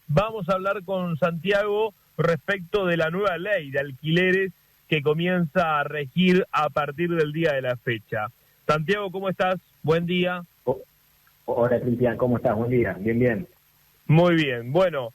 vamos a hablar con Santiago respecto de la nueva ley de alquileres que comienza a regir a partir del día de la fecha. Santiago, ¿cómo estás? Buen día. Hola, Cristian, ¿cómo estás? Buen día, bien. Muy bien. Bueno,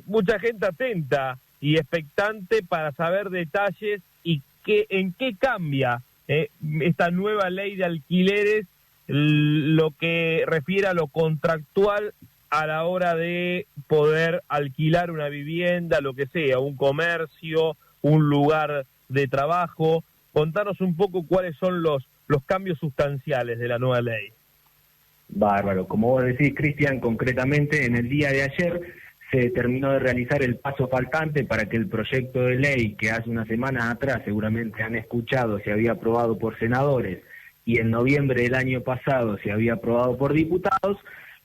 mucha gente atenta y expectante para saber detalles y en qué cambia esta nueva ley de alquileres, lo que refiere a lo contractual a la hora de poder alquilar una vivienda, lo que sea, un comercio, un lugar de trabajo. Contanos un poco cuáles son los cambios sustanciales de la nueva ley. Bárbaro. Como vos decís, Cristian, concretamente en el día de ayer se terminó de realizar el paso faltante para que el proyecto de ley que hace unas semanas atrás seguramente han escuchado se había aprobado por senadores y en noviembre del año pasado se había aprobado por diputados.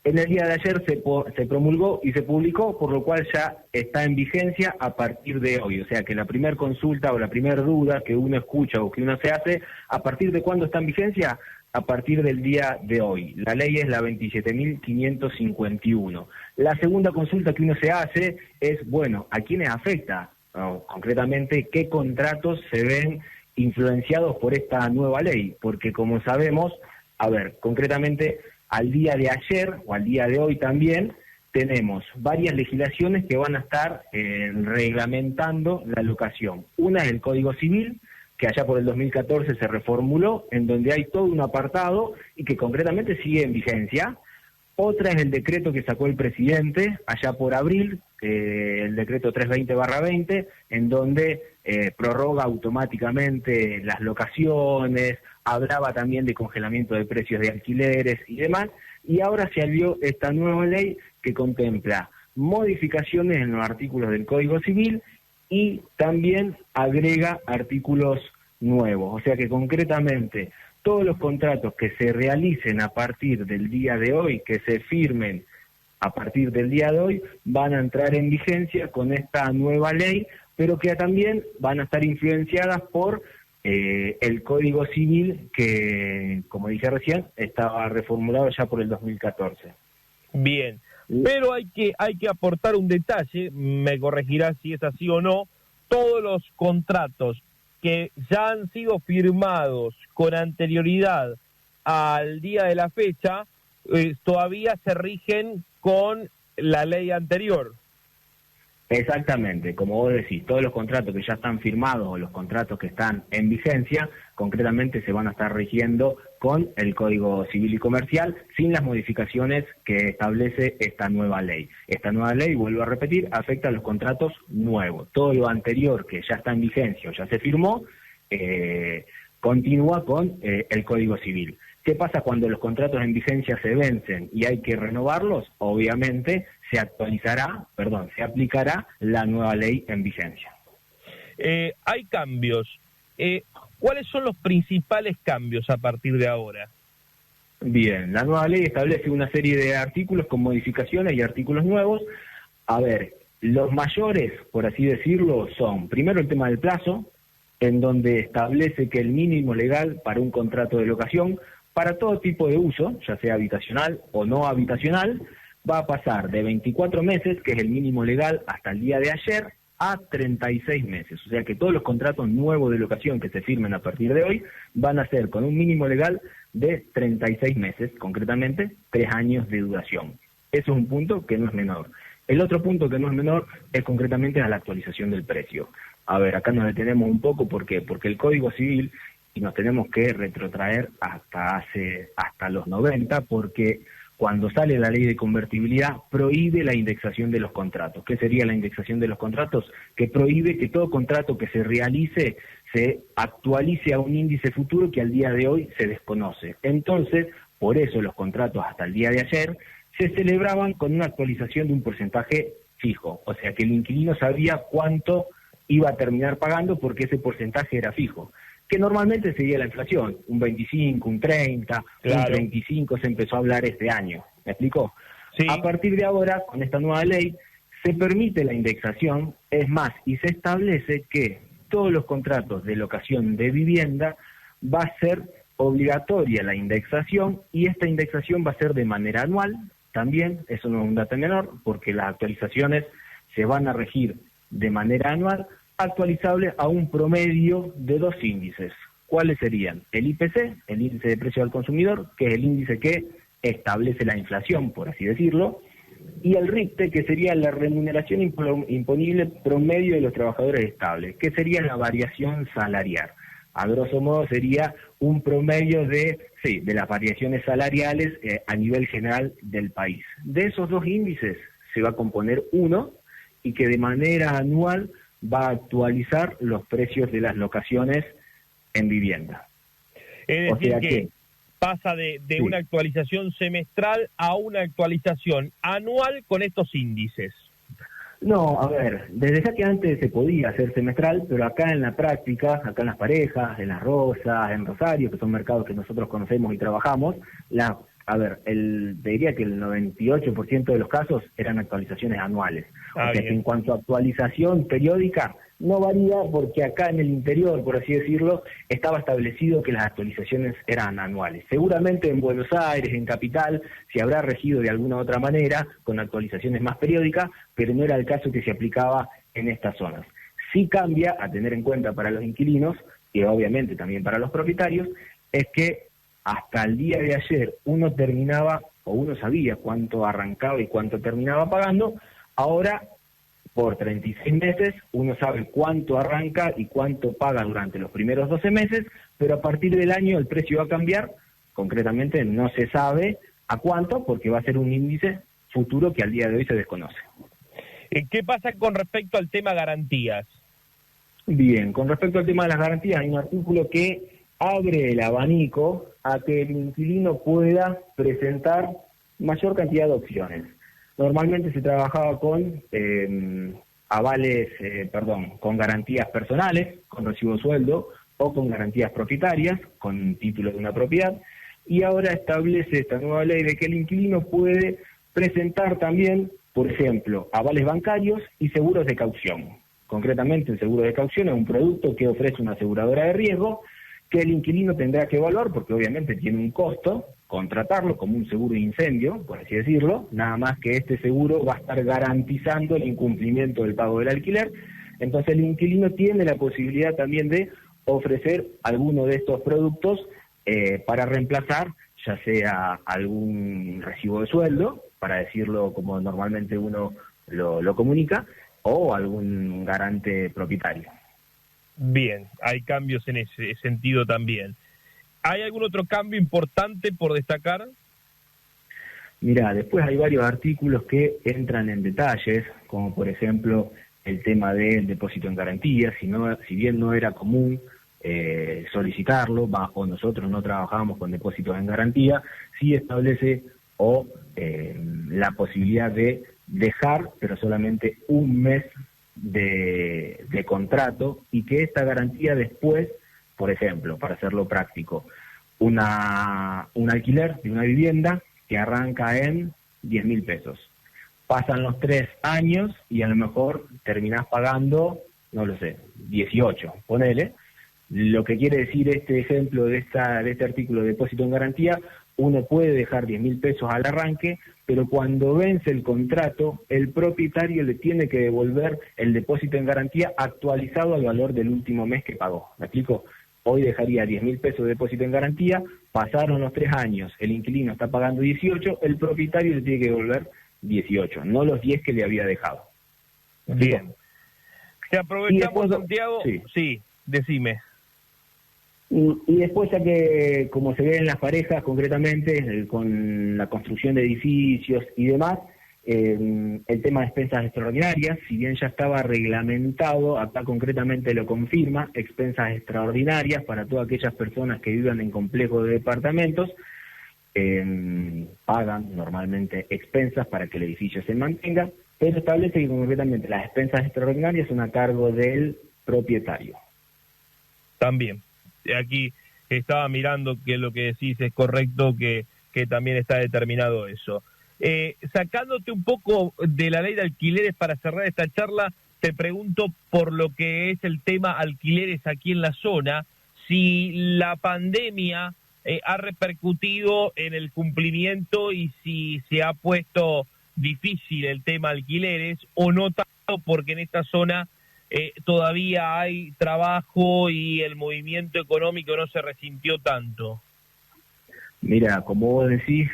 En el día de ayer se promulgó y se publicó, por lo cual ya está en vigencia a partir de hoy. O sea que la primera consulta o la primera duda que uno escucha o que uno se hace, ¿a partir de cuándo está en vigencia? A partir del día de hoy. La ley es la 27.551. La segunda consulta que uno se hace es, bueno, ¿a quiénes afecta? Concretamente, ¿qué contratos se ven influenciados por esta nueva ley? Porque como sabemos, concretamente al día de ayer o al día de hoy también tenemos varias legislaciones que van a estar reglamentando la locación. Una es el Código Civil, que allá por el 2014 se reformuló, en donde hay todo un apartado y que concretamente sigue en vigencia. Otra es el decreto que sacó el presidente allá por abril, el decreto 320/20, en donde prorroga automáticamente las locaciones, hablaba también de congelamiento de precios de alquileres y demás, y ahora se salió esta nueva ley que contempla modificaciones en los artículos del Código Civil y también agrega artículos nuevos. O sea que concretamente todos los contratos que se realicen a partir del día de hoy, que se firmen a partir del día de hoy, van a entrar en vigencia con esta nueva ley, pero que también van a estar influenciadas por el Código Civil que, como dije recién, estaba reformulado ya por el 2014. Bien. Pero hay que aportar un detalle, me corregirás si es así o no. Todos los contratos que ya han sido firmados con anterioridad al día de la fecha todavía se rigen con la ley anterior. Exactamente, como vos decís, todos los contratos que ya están firmados o los contratos que están en vigencia, concretamente se van a estar rigiendo con el Código Civil y Comercial, sin las modificaciones que establece esta nueva ley. Esta nueva ley, vuelvo a repetir, afecta a los contratos nuevos. Todo lo anterior que ya está en vigencia o ya se firmó, continúa con el Código Civil. ¿Qué pasa cuando los contratos en vigencia se vencen y hay que renovarlos? Obviamente se aplicará la nueva ley en vigencia. Hay cambios. ¿Cuáles son los principales cambios a partir de ahora? Bien, la nueva ley establece una serie de artículos con modificaciones y artículos nuevos. Los mayores, por así decirlo, son primero el tema del plazo, en donde establece que el mínimo legal para un contrato de locación, para todo tipo de uso, ya sea habitacional o no habitacional, va a pasar de 24 meses, que es el mínimo legal hasta el día de ayer, a 36 meses. O sea que todos los contratos nuevos de locación que se firmen a partir de hoy van a ser con un mínimo legal de 36 meses, concretamente 3 años de duración. Eso es un punto que no es menor. El otro punto que no es menor es concretamente la actualización del precio. Acá nos detenemos un poco, ¿por qué? Porque el Código Civil, y nos tenemos que retrotraer hasta los 90, porque cuando sale la ley de convertibilidad prohíbe la indexación de los contratos. ¿Qué sería la indexación de los contratos? Que prohíbe que todo contrato que se realice se actualice a un índice futuro que al día de hoy se desconoce. Entonces, por eso los contratos hasta el día de ayer se celebraban con una actualización de un porcentaje fijo. O sea que el inquilino sabía cuánto iba a terminar pagando porque ese porcentaje era fijo, que normalmente seguía la inflación, un 25, un 30, claro. Un 35 se empezó a hablar este año, ¿me explicó? Sí. A partir de ahora, con esta nueva ley, se permite la indexación, es más, y se establece que todos los contratos de locación de vivienda va a ser obligatoria la indexación, y esta indexación va a ser de manera anual, también, eso no es un dato menor, porque las actualizaciones se van a regir de manera anual, actualizable a un promedio de 2 índices. ¿Cuáles serían? El IPC, el índice de precio al consumidor, que es el índice que establece la inflación, por así decirlo, y el RIPTE, que sería la remuneración imponible promedio de los trabajadores estables, que sería la variación salarial. A grosso modo sería un promedio de las variaciones salariales a nivel general del país. De esos 2 índices se va a componer uno y que de manera anual va a actualizar los precios de las locaciones en vivienda. Es decir, que pasa de una actualización semestral a una actualización anual con estos índices. No, a ver, desde ya que antes se podía hacer semestral, pero acá en la práctica, acá en Las Parejas, en Las Rosas, en Rosario, que son mercados que nosotros conocemos y trabajamos, te diría que el 98% de los casos eran actualizaciones anuales. O sea que en cuanto a actualización periódica, no varía porque acá en el interior, por así decirlo, estaba establecido que las actualizaciones eran anuales. Seguramente en Buenos Aires, en Capital, se habrá regido de alguna otra manera con actualizaciones más periódicas, pero no era el caso que se aplicaba en estas zonas. Sí cambia a tener en cuenta para los inquilinos, y obviamente también para los propietarios, es que hasta el día de ayer uno sabía cuánto arrancaba y cuánto terminaba pagando. Ahora, por 36 meses, uno sabe cuánto arranca y cuánto paga durante los primeros 12 meses, pero a partir del año el precio va a cambiar. Concretamente no se sabe a cuánto, porque va a ser un índice futuro que al día de hoy se desconoce. ¿Qué pasa con respecto al tema garantías? Bien, con respecto al tema de las garantías, hay un artículo que abre el abanico a que el inquilino pueda presentar mayor cantidad de opciones. Normalmente se trabajaba con con garantías personales, con recibo de sueldo, o con garantías propietarias, con título de una propiedad, y ahora establece esta nueva ley de que el inquilino puede presentar también, por ejemplo, avales bancarios y seguros de caución. Concretamente, el seguro de caución es un producto que ofrece una aseguradora de riesgo que el inquilino tendrá que evaluar, porque obviamente tiene un costo, contratarlo como un seguro de incendio, por así decirlo, nada más que este seguro va a estar garantizando el incumplimiento del pago del alquiler. Entonces el inquilino tiene la posibilidad también de ofrecer alguno de estos productos para reemplazar, ya sea algún recibo de sueldo, para decirlo como normalmente uno lo comunica, o algún garante propietario. Bien, hay cambios en ese sentido también. ¿Hay algún otro cambio importante por destacar? Mira, después hay varios artículos que entran en detalles, como por ejemplo el tema del depósito en garantía. Si bien no era común solicitarlo, o nosotros no trabajábamos con depósitos en garantía, sí establece la posibilidad de dejar, pero solamente un mes de contrato, y que esta garantía después, por ejemplo, para hacerlo práctico, un alquiler de una vivienda que arranca en 10.000 pesos. Pasan los 3 años y a lo mejor terminás pagando, no lo sé, 18, ponele. Lo que quiere decir este ejemplo de este artículo de depósito en garantía: uno puede dejar 10.000 pesos al arranque, pero cuando vence el contrato, el propietario le tiene que devolver el depósito en garantía actualizado al valor del último mes que pagó. ¿Me explico? Hoy dejaría 10.000 pesos de depósito en garantía, pasaron los 3 años, el inquilino está pagando 18, el propietario le tiene que devolver 18, no los 10 que le había dejado. Bien. Si aprovechamos, Santiago, sí, decime. Y después, ya que, como se ve en Las Parejas concretamente, con la construcción de edificios y demás, el tema de expensas extraordinarias, si bien ya estaba reglamentado, acá concretamente lo confirma: expensas extraordinarias para todas aquellas personas que vivan en complejos de departamentos, pagan normalmente expensas para que el edificio se mantenga, pero establece que concretamente las expensas extraordinarias son a cargo del propietario. También. Aquí estaba mirando que lo que decís es correcto, que también está determinado eso. Sacándote un poco de la ley de alquileres para cerrar esta charla, te pregunto por lo que es el tema alquileres aquí en la zona, si la pandemia ha repercutido en el cumplimiento y si se ha puesto difícil el tema alquileres o no tanto, porque en esta zona todavía hay trabajo y el movimiento económico no se resintió tanto. Mira, como vos decís,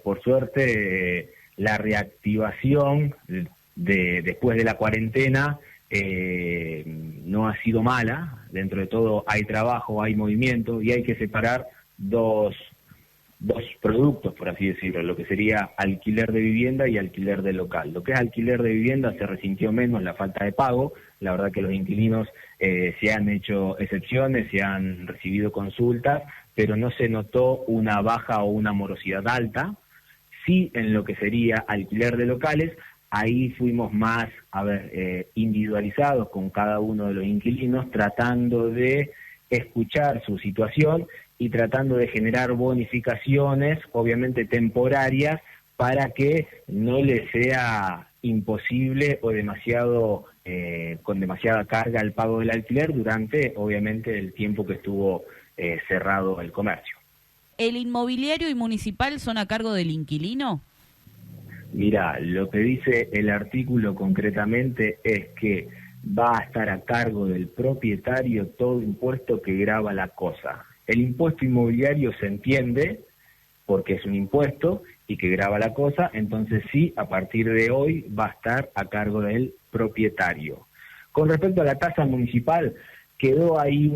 por suerte la reactivación después de la cuarentena no ha sido mala. Dentro de todo hay trabajo, hay movimiento y hay que separar dos productos, por así decirlo, lo que sería alquiler de vivienda y alquiler de local. Lo que es alquiler de vivienda se resintió menos la falta de pago. La verdad que los inquilinos se han hecho excepciones, se han recibido consultas, pero no se notó una baja o una morosidad alta. Sí, en lo que sería alquiler de locales, ahí fuimos más, individualizados con cada uno de los inquilinos, tratando de escuchar su situación y tratando de generar bonificaciones, obviamente temporarias, para que no les sea imposible o demasiado con demasiada carga el pago del alquiler durante, obviamente, el tiempo que estuvo cerrado el comercio. ¿El inmobiliario y municipal son a cargo del inquilino? Mira, lo que dice el artículo concretamente es que va a estar a cargo del propietario todo impuesto que grava la cosa. El impuesto inmobiliario se entiende porque es un impuesto y que grava la cosa, entonces sí, a partir de hoy va a estar a cargo del propietario. Con respecto a la tasa municipal, quedó ahí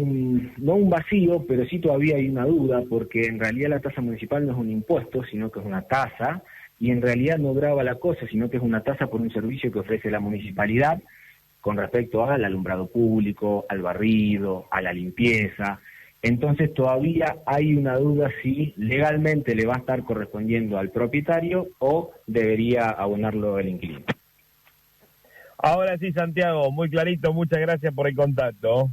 no un vacío, pero sí todavía hay una duda, porque en realidad la tasa municipal no es un impuesto, sino que es una tasa, y en realidad no grava la cosa, sino que es una tasa por un servicio que ofrece la municipalidad con respecto al alumbrado público, al barrido, a la limpieza. Entonces todavía hay una duda si legalmente le va a estar correspondiendo al propietario o debería abonarlo el inquilino. Ahora sí, Santiago, muy clarito, muchas gracias por el contacto.